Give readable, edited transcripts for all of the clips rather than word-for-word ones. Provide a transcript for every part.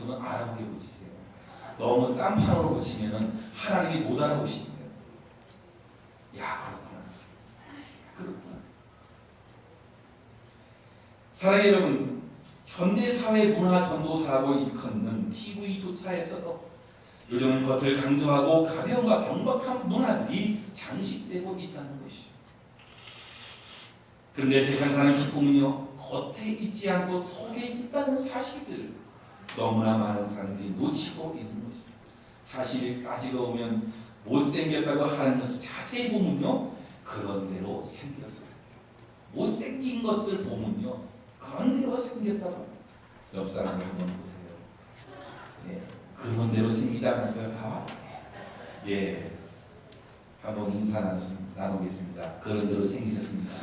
고치면 알아보게 고치세요. 너무 딴판으로 고치면은 하나님이 못 알아보시는데요. 야, 그렇구나. 그렇구나. 사랑의 여러분, 현대사회 문화 전도사라고 일컫는 TV조차에서도 요즘은 겉을 강조하고 가벼움과 경박한 문화들이 장식되고 있다는 것이죠. 그런데 세상 사는 기쁨은요, 겉에 있지 않고 속에 있다는 사실들을 너무나 많은 사람들이 놓치고 있는 것입니다. 사실 따지고 보면 못생겼다고 하는 것을 자세히 보면요, 그런 대로 생겼어요. 못생긴 것들 보면요, 그런 대로 생겼다고. 옆 사람을 한번 보세요. 예, 그런 대로 생기지 않았어요, 다? 예, 한번 인사 나누겠습니다. 그런 대로 생기셨습니다.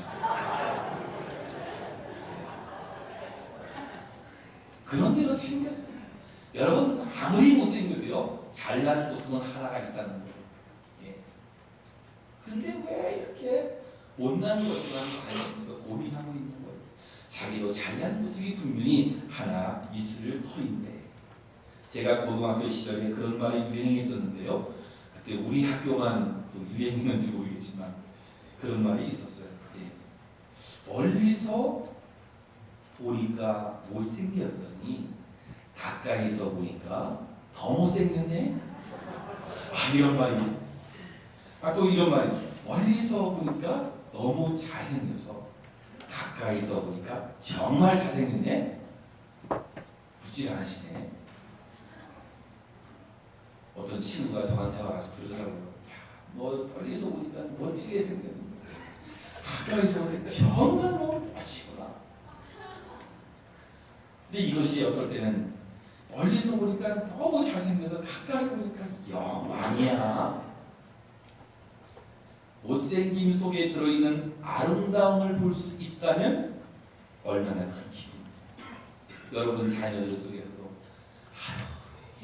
그런 대로 생겼어요. 여러분, 아무리 못생겨도요, 잘난 모습은 하나가 있다는 거예요. 예. 근데 왜 이렇게 못난 것에만 관심해서 고민하고 있는 거예요? 자기도 잘난 모습이 분명히 하나 있을 터인데, 제가 고등학교 시절에 그런 말이 유행했었는데요. 그때 우리 학교만 그 유행했는지 모르겠지만 그런 말이 있었어요. 예. 멀리서 보니까 못생겼더니 가까이서 보니까 더 못생겼네. 이런 말이 있어요. 또 이런 말이, 멀리서 보니까 너무 잘생겨서 가까이서 보니까 정말 잘생겼네. 묻지 않으시네. 어떤 친구가 저한테 와가지고 그러더라고요. 야, 너 멀리서 보니까 멋지게 생겼는데 가까이서 보니까 정말 멋지구나. 근데 이것이 어떨 때는 멀리서 보니까 너무 잘생겨서 가까이 보니까 영 아니야. 못생김 속에 들어있는 아름다움을 볼 수 있다면 얼마나 큰 기쁨입니다. 여러분 자녀들 속에서도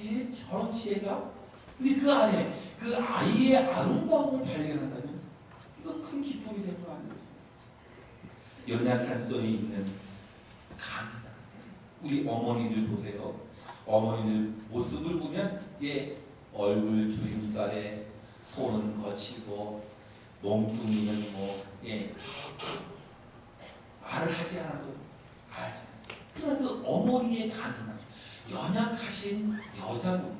얘 저런 지혜가? 근데 그 안에 그 아이의 아름다움을 발견한다면 이건 큰 기쁨이 되는 거 아니겠어요? 연약한 속에 있는 강이다. 우리 어머니들 보세요. 어머니들 모습을 보면 얼굴 주름살에 손은 거칠고 몸뚱이는 말을 하지 않아도 알잖아요. 그러나 그 어머니의 강인함, 연약하신 여자분,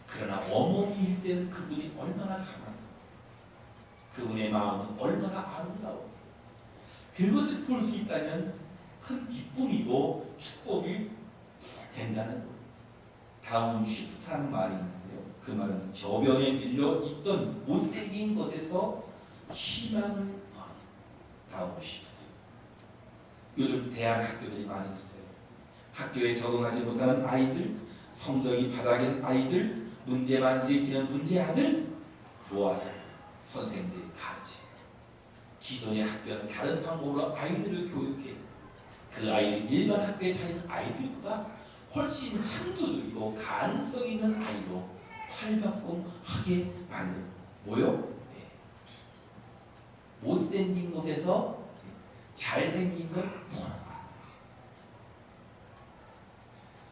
그러나 어머니일 때는 그분이 얼마나 강하고 그분의 마음은 얼마나 아름다워. 그것을 볼 수 있다면 큰 기쁨이고 축복이 된다는 거예요. 다음은 쉬프트라는 말이 있는데요. 그 말은 저변에 밀려 있던 못생긴 것에서 희망을 버는. 다음은 쉬프트. 요즘 대학 학교들이 많이 있어요. 학교에 적응하지 못하는 아이들, 성적이 바닥인 아이들, 문제만 일으키는 문제아들 모아서 선생님들이 가르쳐요. 기존의 학교는 다른 방법으로 아이들을 교육해서 그 아이들이 일반 학교에 다니는 아이들보다 훨씬 창조적이고 가능성 있는 아이로 탈바꿈하게 만든 뭐요? 못생긴 것에서 잘생긴 것 보는 거예요.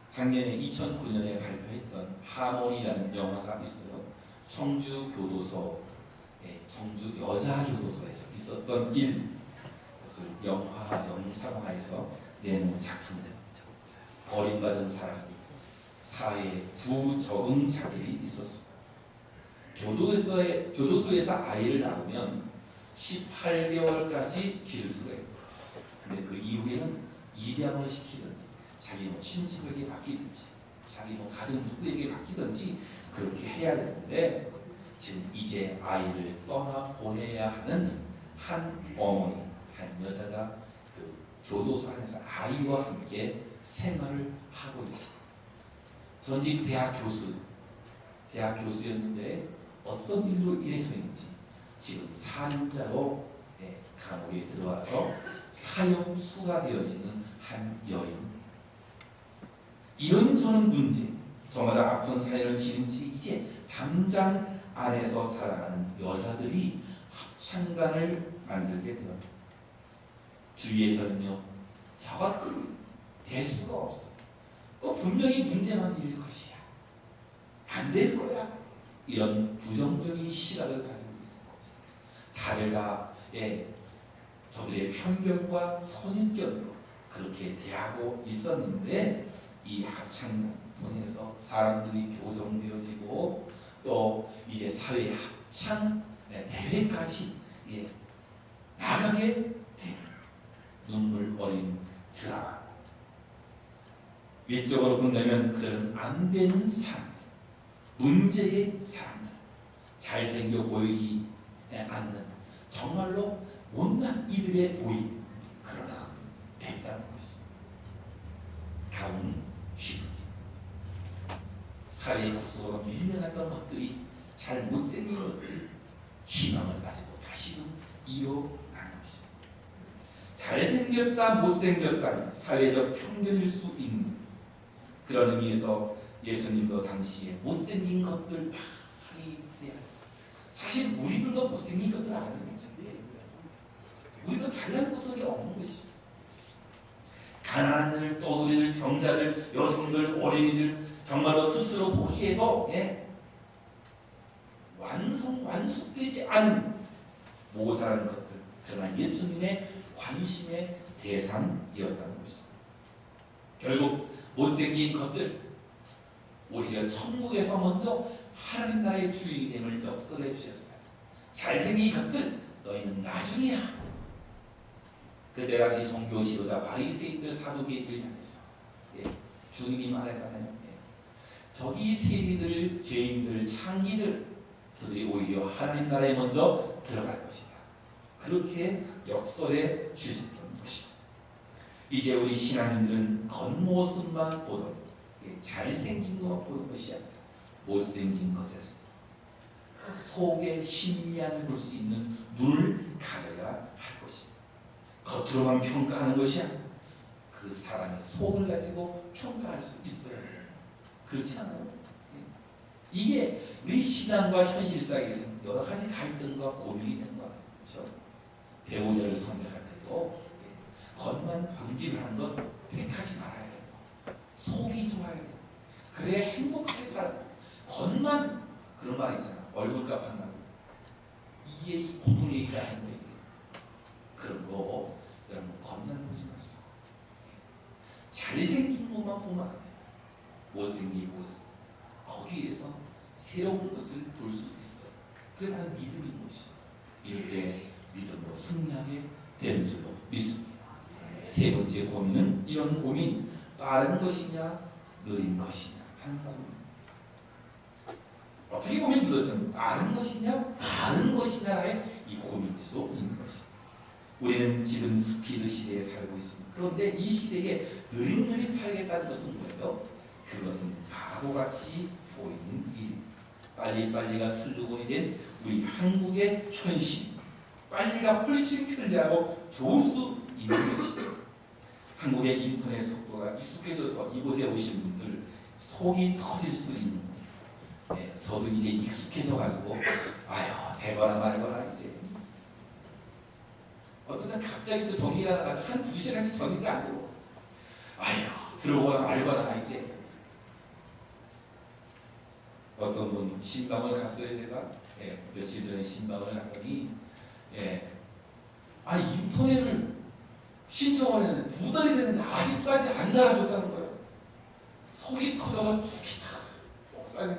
작년에 2009년에 발표했던 하모니라는 영화가 있어요. 청주교도소, 청주 여자교도소에서 있었던 일, 그것을 영화, 영상화해서 내놓은 작품들. 버림받은 사람이 사회에 부적응 자질이 있었습니다. 교도소에서 아이를 낳으면 18개월까지 기를 수가 있고, 근데 그 이후에는 입양을 시키든지 자기 친척에게 맡기든지 자기 가족 누구에게 맡기든지 그렇게 해야 되는데, 지금 이제 아이를 떠나 보내야 하는 한 어머니, 한 여자가 그 교도소 안에서 아이와 함께 생활을 하고 있다. 전직 대학 교수였는데 어떤 일로 일해서인지 지금 살인자로 감옥에 들어와서 사형수가 되어지는 한 여인. 이런저런 문제, 저마다 아픈 사연을 지닌 채 이제 담장 안에서 살아가는 여자들이 합창단을 만들게 되었다. 주위에서는요, 저것들 될 수가 없어. 분명히 문제만 일일 것이. 될 거야. 이런 부정적인 시각을 가지고 있었고, 다들 다 저들의 편견과 선입견으로 그렇게 대하고 있었는데, 이 합창단을 통해서 사람들이 교정되어지고 또 이제 사회 합창 대회까지 나가게 된 눈물 어린 드라마. 외적으로 본다면 그런 안 되는 사람들, 문제의 사람들, 잘생겨 보이지 않는 정말로 못난 이들의 모임, 그러나 됐다는 것이 다운 쉬우지. 사회의 구석으로 밀려났던 것들이, 잘 못생긴 것들이 희망을 가지고 다시는 일어나는 것이. 잘생겼다 못생겼다는 사회적 편견일 수 있는 그런 의미에서 예수님도 당시에 못생긴 것들 많이 대하셨어요. 사실 우리들도 못생긴 것들 아는 거죠. 우리도 잘난 구석이 없는 것이죠. 가난한들, 떠돌이들, 병자들, 여성들, 어린이들, 정말로 스스로 보기에도 완숙되지 않은 모자란 것들, 그러나 예수님의 관심의 대상이었다는 것이죠. 결국 못생긴 것들, 오히려 천국에서 먼저 하나님 나라의 주인됨을 역설해 주셨어요. 잘생긴 것들, 너희는 나중이야. 그때 당시 종교 지도자 바리새인들, 사두개인들 향해서 주님이 말했잖아요. 저기 세리들, 죄인들, 창기들, 저들이 오히려 하나님 나라에 먼저 들어갈 것이다. 그렇게 역설해 주셨던 것입니다. 이제 우리 신앙인들은 겉모습만 보던, 잘생긴 것만 보는 것이 아니라 못생긴 것에서 속의 심리안을 볼 수 있는 눈을 가져야 할 것입니다. 겉으로만 평가하는 것이 아니라 그 사람의 속을 가지고 평가할 수 있어야 해요. 그렇지 않아요? 이게 우리 신앙과 현실 사이에서 여러 가지 갈등과 고민이 되는 거예요. 그렇죠? 배우자를 선택할 때도 겉만 본질하는 것 택하지 말아야 돼요. 속이 좋아야 돼요. 그래야 행복하게 살아요. 겉만, 그런 말이 있잖아. 얼굴값 한다고. 이게 이 보통 얘기가 아닌 거예요. 그런 거 여러분 겉만 보지 마세요. 잘생긴 것만 보면 안 돼요. 못생긴 것은 거기에서 새로운 것을 볼 수 있어요. 그게 바로 믿음인 것이죠. 이럴 때 믿음으로 승리하게 되는 줄로 믿습니다. 세 번째 고민은 이런 고민, 빠른 것이냐 느린 것이냐 하는 고민. 어떻게 보면 이것은 빠른 것이냐 다른 것이냐의 이 고민일 수 있는 것입니다. 우리는 지금 스피드 시대에 살고 있습니다. 그런데 이 시대에 느릿느릿 살겠다는 것은 뭐예요? 그것은 바보같이 보이는 일. 빨리빨리가 슬로건이 된 우리 한국의 현실. 빨리가 훨씬 편리하고 좋을 수 있는 것이죠. 한국의 인터넷 속도가 익숙해져서 이곳에 오신 분들 속이 터질 수 있는 거예요. 저도 이제 익숙해져가지고 아유 되거나 말거나 이제 어떤 날 갑자기 또 저기 가다가 한 2시간이 전인데 안 들어오고 아휴 들어오거나 말거나 이제 어떤 분 신방을 갔어요. 제가 며칠 전에 신방을 갔더니 인터넷을 신청을 했는데 2달이 됐는데 아직까지 안 달아줬다는 거예요. 속이 터져서 죽이다. 목사님